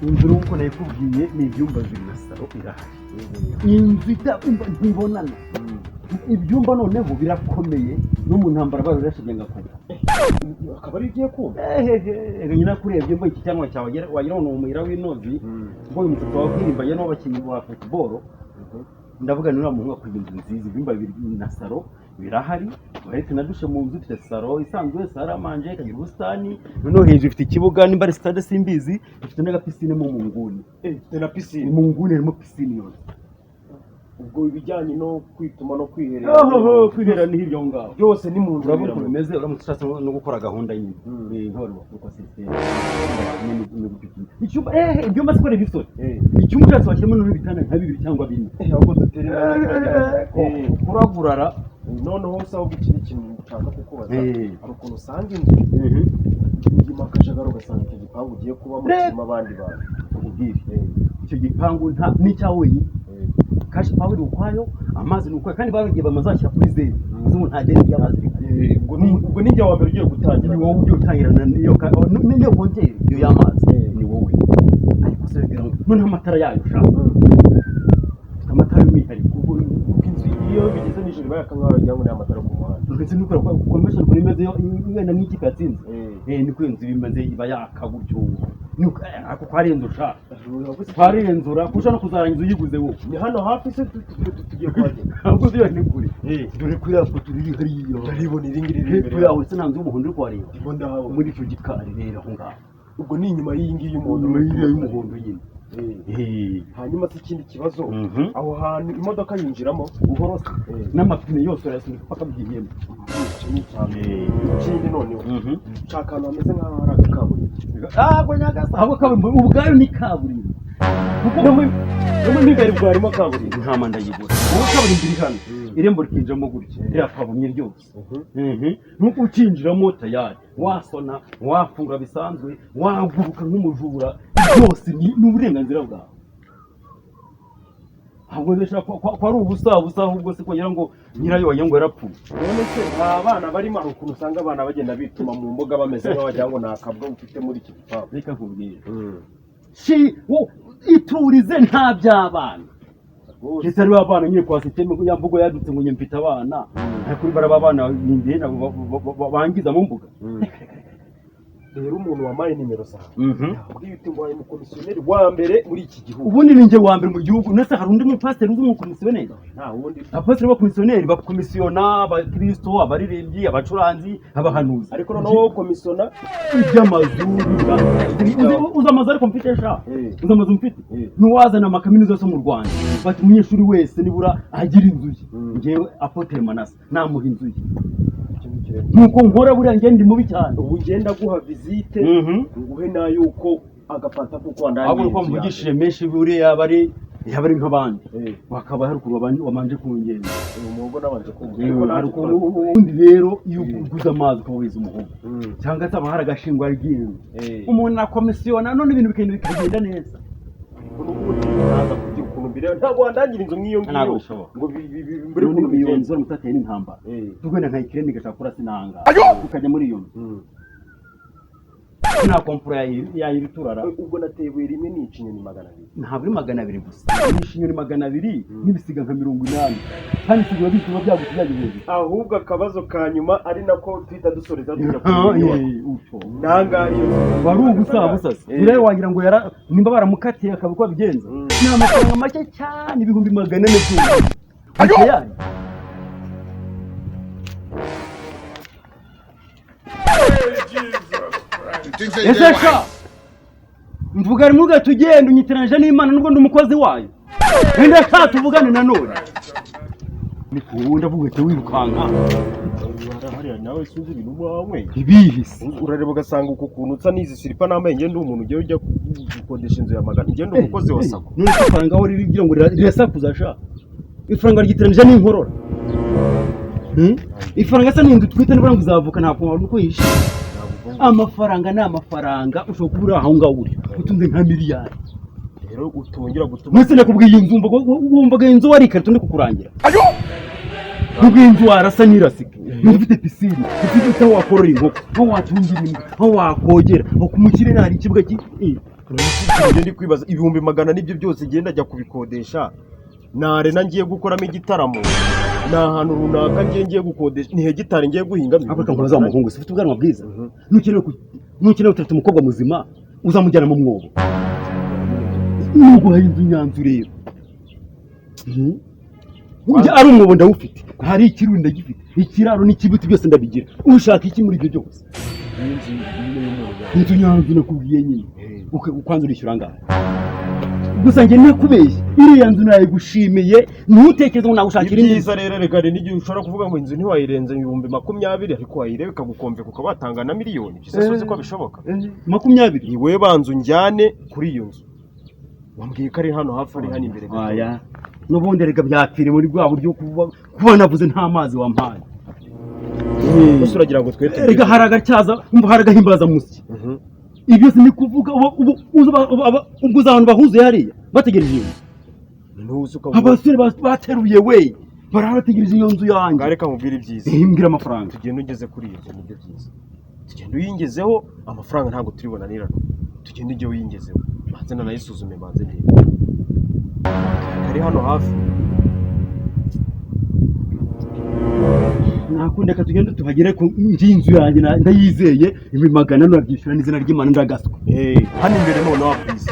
inzu uko nayikubwiye ni ibyumba bibiri na salo irahari. Inzu ntibonana. Ibyumba noneho birakomeye no mu ntambara barashije ngakora. Akaba ari igiye kumva. Nyina kurebye mbo iki cyangwa cyawe wagira ngo umuyira w'inozi ngo uyu mutwe wakirimbanye n'abakinnyi ba football. Ndavuga ni uramu nka kuri inzu nziza ibyumba bibiri na salo birahari. Baretse na dushe mu nzu ifite salo isanzwe saramanje ikagira ubusitani noneho hejuru ifite ikibuga nimba stade simbizi ifite n'agapisine mu nguni. Ifite na pisine. Mu nguni harimo pisine yose. Ubwo ibijyanye no kwituma no kwiherera. Kwiherera ni hirya ngaho. Byose ni mu nzu urabona bimeze uramutse ushatse no gukora gahunda nyine. Nk'abantu bakora system. Icyumba ibyumba sikore bisore. Icyumba cyose washyiramo n'ibitanda nka 2 cyangwa 4. Ahubwo duterera kuragurara noneho usaba ikindi kintu ushaka kukubaza. Hari ukuntu usanga inzu inyuma akajagaro gasanga icyo gipangu ugiye kuba mu kirimo abandi bantu. Ubwire icyo gipangu nta n'icyawe wenyine. Kashi power ukwayo amazi n'ukwayo kandi bagiye bamazashyira kuri zero umuntu ntagere by'amazi. Ubwo ni njye wa mbere ugiye gutangira. Ni wowe ugiye utangirana niyo konteri iyo y'amazi ni wowe. Ariko se rero none amatara yayo ushaka amatara y'umwihariko ubwo inzu iyo bigeze nijoro bayaka nk'aho wagira ngo ni amatara ku muhanda. Ndetse nuko commercial kuri meze wenda nk'iki katsinze niko inzu bimeze iba yaka gutyo nuko ako kwarenze ushaka kwarenzura kusha no kuzarangiza uyiguze wowe. Ni hano hafi se tugiye kwagenda. Ahubwo ziyo ni kuri dore kuri yapo turi hariyo ndaribona iringiri rero kuri yawe se nanzu umuhondo uri kwareba ngo ndahawe muri icyo gikari rero aho ngaho. Ubwo ni inyuma y'ingi y'umuhondo y'umuhondo nyine. Hanyuma se ikindi kibazo aho hantu imodoka yinjiramo buhorosa n'amapine yose arasunika paka bugiyemo. Ikindi noneho nshaka ahantu hameze nk'aho hari akaburimbo. Ngo nyagasa ahubwo kaburimbo ubwayo ni kaburimbo kuko no ntigari bwarimo kaburimbo nta manda yigura. Ubu kaburimbo iri hano irembo rikinjiramo gutya rirapavumye ryose. Nuko ukinjiramo tayari wasona wafungura bisanzwe waguruka nk'umujura byose ni uburenganzira bwawe. Ahubwo ndashaka kwa ari ubusa ahubwo se kugira ngo nyirayo wayengo yarapfuye. None se abana barimo aho ukuntu usanga abana bagenda bituma mu mboga bameze nk'abagira ngo nakabwo ufite muri iki gipangu. Reka nkubwire iturize nta by'abana kese ari abana nyine kwa systeme ya mvugo yadutse ngo nyemfite abana kuri baraba abana ninde nabo bangiza mu mbuga. Rero umuntu wamaye nimero zawe ubwite ngo ari umukomisiyoneri wa mbere muri iki gihugu. Ubundi ninjye wa mbere mu gihugu nese hari undi mupasiteri uzi umukomisiyoneri? Nta wundi. Abapasiteri b'abakomisiyoneri bakomisiyona abakristo abaririmbyi abacuranzi abahanuzi. Ariko noneho komisiyona iby'amazu uzamaza ariko mfite sha uzamaza mfite nuwazana amakaminuza yose mu Rwanda bati umunyeshuri wese nibura agira inzu ye. Ngewe Apotre Manase namuha inzu ye nuko nkora buriya ngende mubi cyane. Ubu ngenda guha visite nguhe nayo uko agapanta kuko ndanye. Abo uko mvugishije menshi buriya bari nk'abandi bakaba hari kuba wamanje kungenza umuhogo nabanje kumva. Ariko undi rero iyo uguza amazi ukaweza umuhogo cyangwa se abahara gashingwa ry'inzu umuntu akomisiyona none ibintu bikagenda neza. Ubundi naza kugira ukuntu mbere ntabwo wandangira inzu nk'iyo ngiyo ngo mbere ukuntu iyo nzu mutateye n'intambara tugenda nka ikiremi gashaka kurasa inanga ukajya muri iyo nzu nta kompura yayiriturara. Ubwo nateye rimwe nica inyoni 200. Ntabwo 200 gusa nisha inyoni 200 n'ibisiga nka 80 kandi sigura bituma byagutyagiye. Ahubwo akabazo ka nyuma ari nako twita dusoreza tujya uco nanga iyo wari ubusa rero wagira ngo nimba baramukatiye akabikwa bigenza ni amafaranga make cyane 400 by'ubu. Ayari Esesha mvuga ari muga tugenda unyitiranje n'Imana nubwo ndi umukozi wayo. Wenda tuvugane nanone. Nikunda vuga cyo wirukanka. Hariya nawe suzi ibintu wawe. Ibihise. Urareba ugasanga uko kuntu utsa nizi silipa nambaye ngende umuntu ugiye ujya gukodesha inzu ya 100 ngende umukozi wa sako. None faranga aho rigira ngo rirasakuza sha. Ifaranga ryitiranije n'inkorora. Ifaranga se n'indu twita nibura ngo uzavuka nta kuntu uko yishe. Amafaranga ni amafaranga ushobora kubura aho ngaho uri utunze nka miliyari. Rero utongera gutuma mwese nakubwiye inzu wumvaga inzu wari ikarito ndi kukurangira. Nubwiye inzu warasa nirasike ufite pisine ufite aho wakorora inkoko aho watungira imbwa aho wakogera aho ku mukirere hari ikibuga ndi kwibaza ibihumbi 100 nibyo byose genda ajya kubikodesha narena ngiye gukoramo igitaramo na hantu runaka ngiye gukodesha ni hegitari ngiye guhinga abaka nkoza umuhungu ufite ubwanwa bwiza nukeneye utatu umukobwa muzima uzamujyana mu mwobo nuguhaye inzu nyanzu rero ari umwobo ndawufite hari ikirundi ndagifite ikiraro n'ikibuti byose ndabigira ushaka iki muri ibyo byose inzu nyanzu nakubwiye nyine ukwanza urishyura ngaho gusa njye nakubeshye iriya nzu nayigushimiye ntutekereze ngo nagushakira indi nziza rero reka n'igihe ushobora kuvuga ngo inzu ntiwayirenze 20,000 ariko wayirebe ikagukomveka ukaba watanga na miliyoni bisesuze ko bishoboka 20 ni wewe banzu njyane kuri iyo nzu wambwiye ko ari hano hafi ari hano imbere aya n'ubundi rega byapfire muri bwa buryo kuba navuze nta mazi wampaye gusa uragira ngo twete rega haragacyaza umva haragahimbaza musi ibyo se ni kuvuga ubwo abantu bahuze hariya bategereje abasore bateruye we barategereje iyo nzu yanjye ngareka nkubwira ibyiza mbwira amafaranga tugenda ugeze kuri iyo nibyo byiza tugenda uyingezeho amafaranga ntabwo turibona nirano tugenda ujye uyingezeho banze nanayisuzume banze ndebe ari hano hafi nakunda ka tugenda tuhagere ku inzu yanjye ndayizeye 100 nabyishyura n'izina ry'Imana ndagaswa hano imbere none wakwiza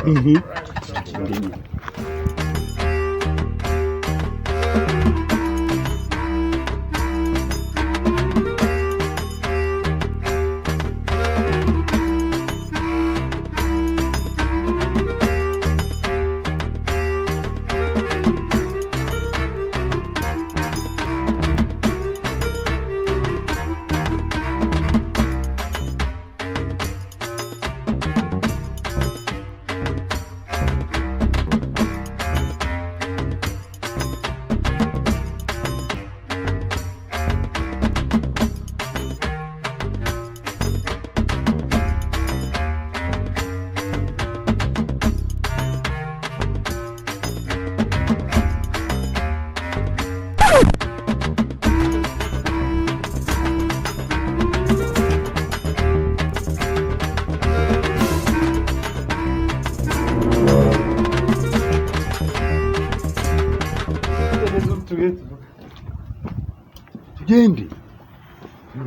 tugende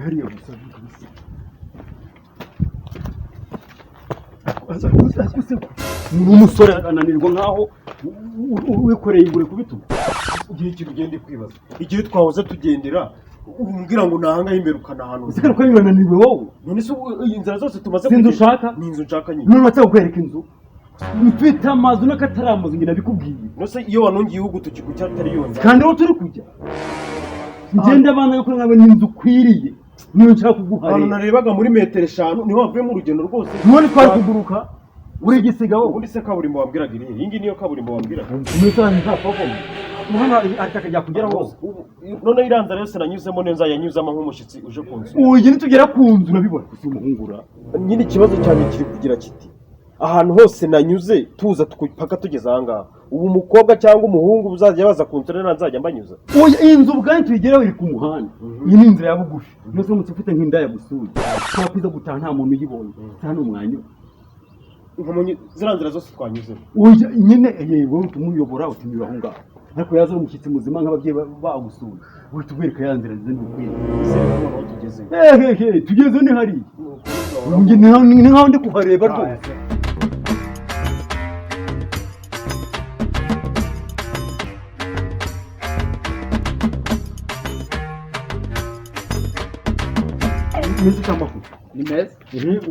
hariya gusa umusore ananirwa nkaho wikoreye ingure kubitugu igihe kirugende kwibaza igihe twahoze tugendera umbwira ngo nahangaho imbere ukanahanura usigara ko yananiwe wowe none se iyi nzira zose tumaze sinzi ushaka ni inzu nshaka nyine none watse kukwereka inzu mfite amazu n'akataramazu ngina bikubwiye nose iyo wanungiye ihugu tukiguca cyatari yonza kandi aho turi kujya ngende abana yo kuri nawe n'inzu kwiriye niyo nshaka kuguha hano narebaga muri metero 5 niho wavuye mu rugendo rwose none twari kuguruka uri gisiga wowe ubundi se kaburimbo wambwiraga iri iyi niyo kaburimbo wambwiraga umutani nzapfa umuhana atakajya kugera hose none iranza rero se nanyuzemo neza yanyuzamo nk'umushitsi uje kunzu uyu nitugera ku nzu nabibona gusa umuhungura nyine ikibazo cyane kiri kugira kiti ahantu hose nanyuze tuza paka tugeze ahangaha ubu umukobwa cyangwa umuhungu uzajya baza kunsura nazajya mbanyuza oya inzu ubwanyu tuyigeraho iri ku muhanda iyi ni inzira ya bugufi nose umutse ufite nk'indaya gusuye twakwiza gutaha nta muntu uyibonye cyane umwanya ziranzira zose twanyuzemo oya nyine wowe utumuyobora utinyura aho ngaho ariko yaza umushyitsi muzima nk'ababyeyi bagusuye uhita ubereka ya nzira nziza n'ukwiye tugeze ni hariya ni nkaho ndi kuhareba rwose meza cyangwa ko ni meza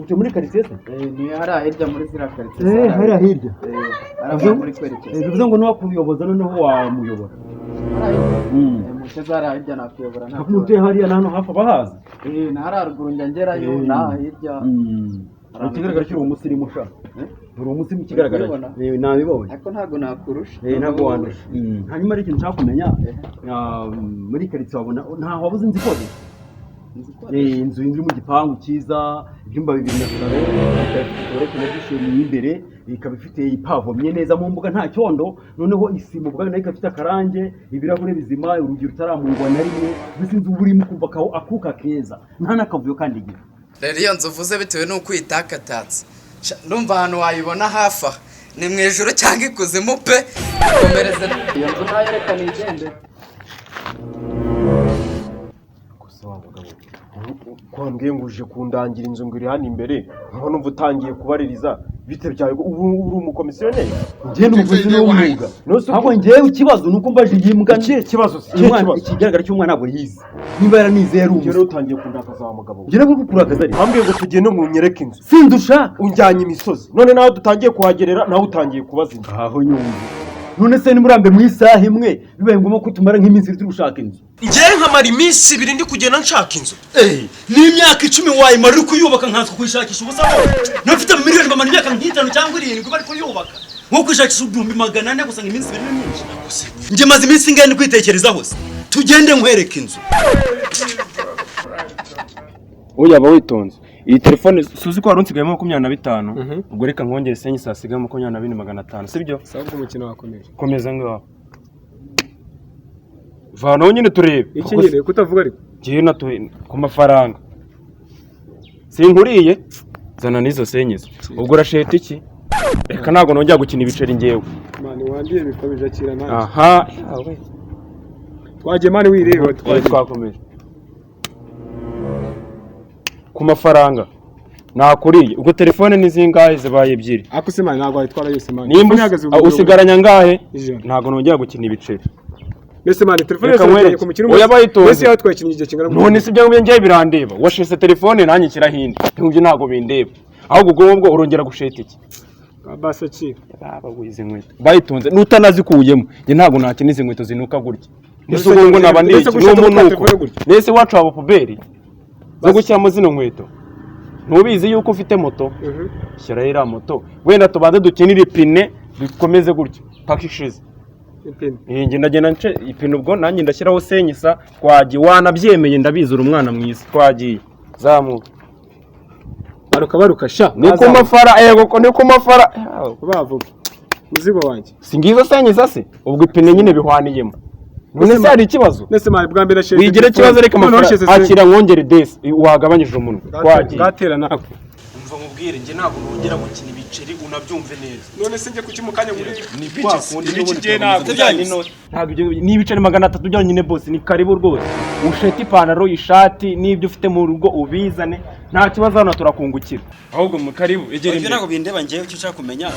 uje muri quartier se ni hariya hirya muri zira quartier hariya hirya hariya muri kwerekeza bivuze ngo niba kuyoboza noneho wamuyobora muce zariya hirya nakuyobora nta kumuteye hariya hano hafi abahazi ni hariya ruguru njya ngerayo naha hirya ikigaragara cy'uwo musirimu ushaka uri umusirimu ikigaragara nabibonye ariko ntabwo nakurusha ntabwo wandusha hanyuma ari ikintu nshaka kumenya muri quartier wabona ntaho wabuze inzu ikodesha inzu iri mu gipangu cyiza ibyumba 2 na salo ikaba na dushe imbere ikaba ifite ipavomye neza mu mbuga nta cyondo noneho isima ubwa nayo ikafite akarange ibirahure bizima urugi rutaramungwa na rimwe bisi inzu burimo kumva akuka keza nta nakavuyo kandi igira rero iyo nzu uvuze bitewe n'uko uyitakatatse Ndumva ahantu wayibona hafi aha ni mu ijoro cyangwa ikuzimu pe komereze iyo nzu nayo reka nigende. gusa wa mugabo kwambwiye ngo uje kundangira inzu ngo iri hano imbere nkabona umva utangiye kubaririza bite byawe ubu uri umukomisiyoneri njye n'umukozi w'umwuga ahubwo njyewe ikibazo nuko mbaje yimbwa nje ikibazo ikigaragara cy'umwana ntabwo yize niba yaranize yarumva rero utangiye kundakaza wa mugabo njye nabwo kurakaza ari hambwiye ngo tugende ngo unyereke inzu sindusha unjyanye imisozi none nawe dutangiye kuhagerera nawe utangiye kubaza inzu aho nyumva none se nimurambe mu isaha imwe bibaye ngombwa ko tumara nk'iminsi turi gushaka inzu njyewe nkamara iminsi 2 ndi kugenda nshaka inzu n'imyaka 10 wayimara uri kuyubaka nkanswe kuyishakisha ubusa ntafite miliyoni bamara imyaka 5 cyangwa 7 bari kuyubaka nko kwishakisha 400 gusa iminsi 2 ni myinshi njye maze iminsi ingana kwitekerezaho se tugende nkwereka inzu oya ba witonze iyi telefone suzi ko warunsigayemo 25 ubwo reka nkongere senyi sasiga 22,500 sibyo Sabwo umukino wakomeje. komeza ngaho vano nyine turebe Iki nyine kutavuga ariko. giye nato ku mafaranga sinkuriye zana nizo senyizo ubwo urasheta iki reka ntago nongera gukina ibiceri ngewe Mani wandiye bikabije akira nanjye. aha yawe Twaje mani wireba twakomeje ku mafaranga nakuriye ubwo telefone ni zingahe zibaye ebyiri akuse mani ntabwo ayitwara yose mani. nimba usigaranya ngahe Ijana. ntago nongera gukina ibiceri Mbese mani telefone Reka yose nkwereke. ku mukino Oya bayitonze. Mbese yatwaye igihe kingana none si byo ngiye birandeba washese telefone nanjye kirahinde ntubyo ntago bindeba ahubwo ubwo urongera gusheta iki basa ki. baba wize inkweto bayitonze nutanazikuyemo nge ntago nakina izi nkweto zinuka gutya nese ubwo ngo naba ndiki n'umunuko nese wacu abo puberi zo gushyiramo zino nkweto ntubizi yuko ufite moto shyiraho iriya moto wenda tubanze dukinire ipine dukomeze gutya paka ishize Ipine. nge ndagenda nce ipine ubwo nanjye ndashyiraho senyisa twagiye wanabyemeye ndabizura umwana mwiza twagiye zamuka baruka sha. ni ku mafara yego ni ku mafara bavuga. Muzigo wanjye. singizo senyisa se ubwo ipine nyine bihwaniyemo none se hari ikibazo Nese mani bwa mbere sheze. wigira ikibazo reka amafaranga akira nkongere desi wagabanyije umuntu twagiye gatera nako. umva mubwire nge ntabwo nongera gukina ibiceri unabyumve neza None se nje kukimukanya muri ni kwa kundi ntabwo ibyo ni ibiceri 300 byonyine boss ni karibu rwose ushete ipantaro ishati n'ibyo ufite mu rugo ubizane nta kibazo hano turakungukira ahubwo mu karibu egera ibyo ntabwo bindeba njyewe icyo ushaka kumenya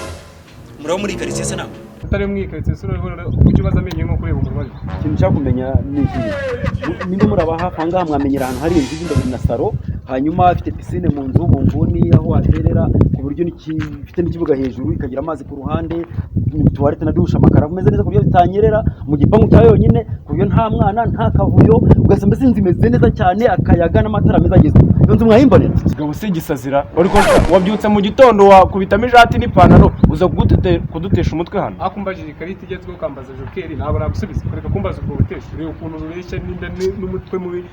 murabo muri quartier se nabo utari mwiketse se ukibaza amenye nko kureba umurwari. ikintu cyo kumenya ni iki ninde muraba hafi ngaha mwamenyera ahantu hari inzu y'indabiri na saro hanyuma afite piscine mu nzu mu nguni aho waterera ku buryo ifite n'ikibuga hejuru ikagira amazi ku ruhande tuwarete na dusha amakara ameze neza ku buryo bitanyerera mu gipangu cya yonyine ku buryo nta mwana nta kavuyo ugasa mbese inzu imeze neza cyane akayaga n'amatara meza agezwe iyo nzu mwahimbarira kigabo sigisazira ariko wabyutse mu gitondo wakubitamo ishati n'ipantaro uza kudutesha umutwe hano akumbajije ikarita igezweho kambaza jokeri ntabwo nagusubiza kureka kumbaza ubwo butesha ureba ukuntu rureshya n'inda n'umutwe mubi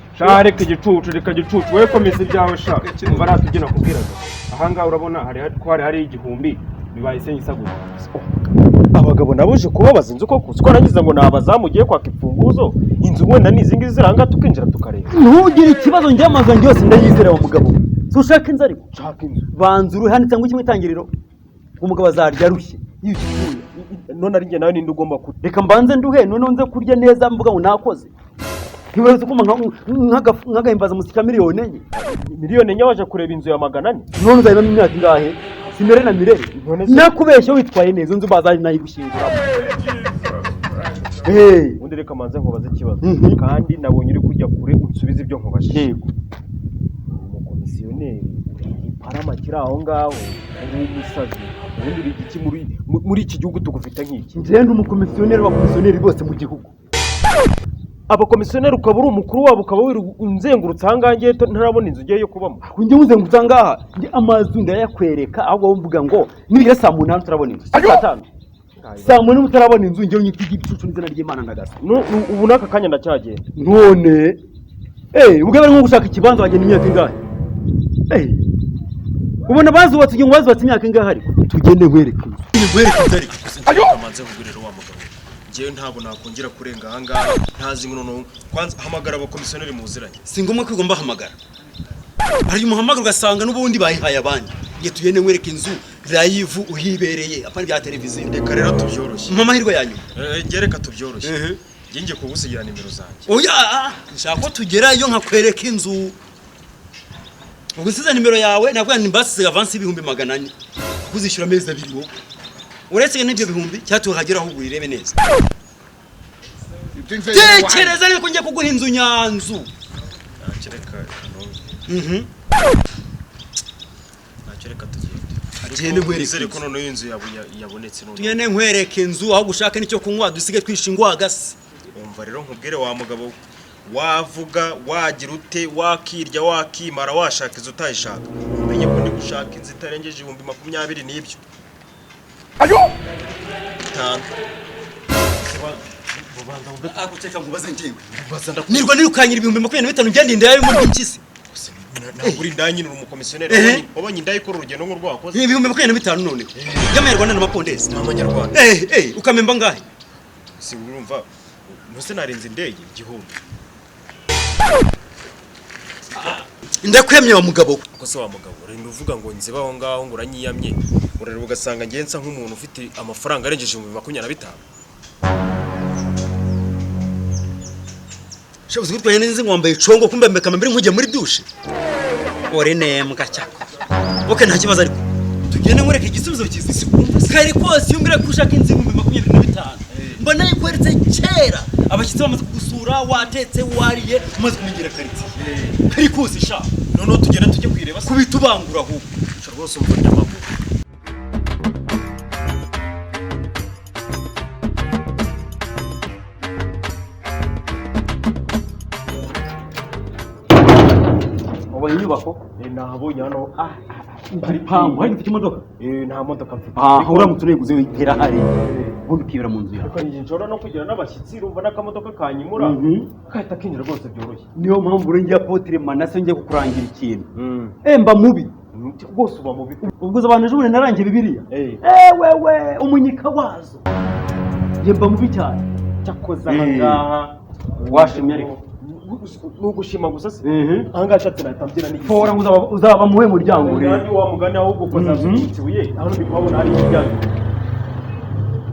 reka igicucu we komeza ibyawe sha umva natugena kubwiraga ahangaha urabona hari igihumbi bibaye senyisagura abagabo nabuje kubabaza inzu koko uko nagize ngo nabazamugiye kwaka imfunguzo inzu wenda nizingi ziranga tukinjira tukareba ntugire ikibazo njye amazu njye yose ndayizera wa mugabo so ushaka inzu ariko shaka inzu banza uruhanitse ngo kimwe itangiriro umugabo azarya rushye yishyikiye none ari njye nawe ninde ugomba kurya reka mbanze nduhe none nze kurya neza mvuga ngo nakoze ntibaze kuma nk'agahimbaza musika miliyoni enye miliyoni enye waje kureba inzu ya 400 none uzayibamo imyaka ingahe simere na mirere nakubeshya witwaye neza inzu bazaje nayigushyinguramo undi reka manze nkubaze ikibazo kandi nabonye uri kujya kure unsubize ibyo nkubashije yego umukomisiyoneri iparama kiri aho ngaho uri umusazi ubundi uri iki muri iki gihugu tugufite nk'iki njye ndi umukomisiyoneri w'abakomisiyoneri bose mu gihugu abakomisiyoneri ukaba uri umukuru wabo ukaba unzengurutse ahangaha ngiye ntarabona inzu ugiye yo kubamo njye uzengurutse ahangaha njye amazu ndayakwereka ahubwo wumvuga ngo nibigera saa 8 turabona inzu saa 5 saa 8 utarabona inzu njye nyitiga ibicucu n'izina ry'Imana ndagasa ubu naka kanya ndacyagenda none ubwo bari nko gushaka ikibanza wagenda imyaka ingahe ubona bazubatse ngo bazubatse imyaka ingahe ariko tugende nkwereka inzu ariko kamanze kugurira wa mugabo ngewe ntabwo nakongera kurenga ahangaha ntazi ngo noneho kwanza hamagara abakomisiyoneri muziranye si ngombwa ko igomba hamagara hari umuhamagara ugasanga n'ubundi bayihaye abandi nge tugende nkwereka inzu live uhibereye apana bya televiziyo. Reka rero tubyoroshye. Mu mahirwe yanyu. Gereka tubyoroshye. Ngiye kugusigira nimero zanjye. Oya, nshaka ko tugerayo nkakwereka inzu. Ugusiza nimero yawe navuga ni mbasize avance ibihumbi 400. Kuzishyura amezi 2 wowe. Uretse n'ibyo bihumbi cyatuhagera aho uyirebe neza. Tekereza niko ngiye kuguha inzu nyanzu. Nakereka nakereka tugende nkwereke ko none inzu yabonetse none. Tugende nkwereke inzu aho gushaka nicyo kunywa dusige twishingwa gasi. Umva rero nkubwire wa mugabo wavuga wagira ute wakirya wakimara washaka izo utayishaka umenye ko ndi gushaka inzu itarengeje 20 n'ibyo. Ayo akuteka ngubaze ngiwe nirwa nirukanyira 2025 ngendinde yayo muri impyisi naguri ndanyine umukomisiyoneri wabonye ndayikora urugendo ngo rwakoze 2025 none y'amayarwanda n'amapondesi n'amanyarwanda ukamemba ngahe si urumva nose narenze indege igihumbi. Ndakwemye wa mugabo ko se wa mugabo renda uvuga ngo nzibaho ngaho ngo uranyiyamye urareba ugasanga ngenza nk'umuntu ufite amafaranga arengeje 2025. Shabuze gutwaye nzi ngwambaye icongo kumbe mbekama mbiri nkujya muri douche ore nembwa cyako. Okay nta kibazo ariko tugende nkwereka igisubizo cy'isi kari kose yumbira kushaka inzi 2025 mbona yikweretse kera abashyitsi bamaze kugusura watetse wariye umaze kumenyera kari kose sha none tugenda tujye kwireba kubitubangura ahubwo rwose umvunye amaguru. Inyubako nahabonye hano ari pambo hari mfite imodoka nta modoka mfite. uramutse ureguze witera hari ubundi ukibera mu nzu yawe. Ariko njye no kugira n'abashyitsi urumva n'akamodoka kanyimura kahita kinjira rwose byoroshye. Niyo mpamvu urengera Apotre Manase ngiye kukurangira ikintu mba mubi rwose uba mubi ubwo abantu ejo narangiye Bibiliya wewe umunyika wazo mba mubi cyane cyakoza ahangaha washimye ariko nugushima gusa se ahangaha ashatse natambyira n'iki fora uzaba muhe muryango rero kandi wa mugani ahubwo ko zazubitiye aho ndi kubabona ari imiryango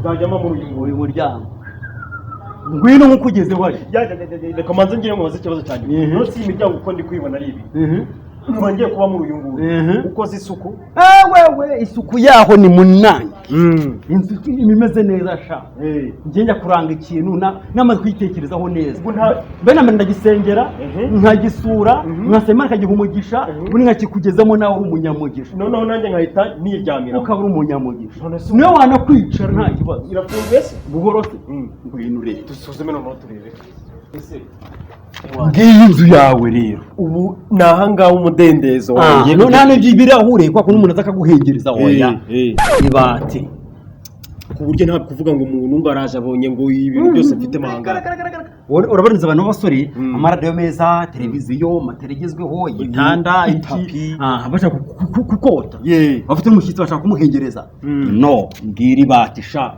zajyamo muri uyu muryango ngwino nkukugeze wari reka manze ngire ngo baze ikibazo cyane no si imiryango uko ndi kwibona ari ibi ngiye kuba muri uyu nguyu ukoze isuku wewe isuku yaho ni munani inzu imeze neza sha njye kuranga ikintu namaze kwitekerezaho neza bene ndagisengera nkagisura nkasema nkagiha umugisha buri nkakikugezamo nawe uri umunyamugisha noneho nanjye nkahita niryamira ukaba uri umunyamugisha niyo wanakwicara nta kibazo irafunguye se buhoro se ngwino urebe dusuzume noneho turebe ese ngiyi inzu yawe rero ubu nahangaho umudendezo wanjye none byibirahure kwa kuno umuntu azakaguhegereza hoya ibati ku buryo nta kuvuga ngo umuntu ngo araje abonye ngo ibintu byose mfite mahanga urabariza abantu b'abasore amaradiyo meza televiziyo materegezweho igitanda itapi bashaka kukota bafite umushyitsi bashaka kumuhegereza no ngira ibati sha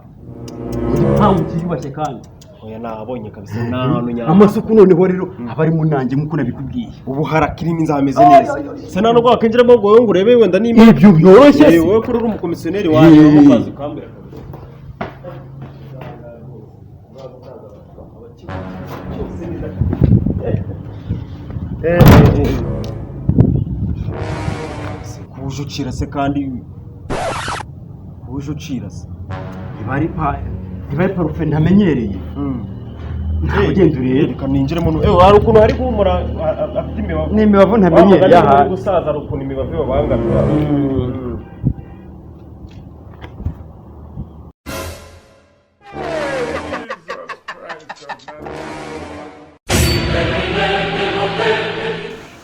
igipangu kiribashye kandi oya nabonye kabisa nahantu nyama amasuku noneho rero abari mu nanjye nkuko nabikubwiye ubu harakirimo inzameze neza se nano rwa kenjiramo ngo ngo urebe wenda ni ibyo byoroshye wowe kuri uri umukomisiyoneri wawe mu kazi kambira kujucira se kandi kujucira se ibari parufe ntamenyereye ugenda urebe reka ninjiremo hari ukuntu hari guhumura afite imibavu n'imibavu ntamenyereye aha gusaza hari ukuntu imibavu babangamira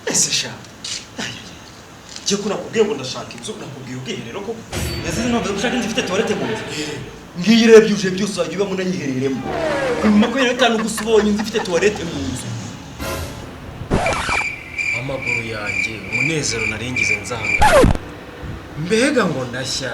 ese sha je kuna kubwiye ngo ndashaka inzu nakubwiye ubwiherero ko yazize impamvu gushaka inzu ifite toilette mu nzu ngiyi urebye uje byose wajya uba munayihereremo ku 25 gusa ubonye inzu ifite toilette mu nzu amaguru yanjye umunezero narengize nzanga mbega ngo ndashya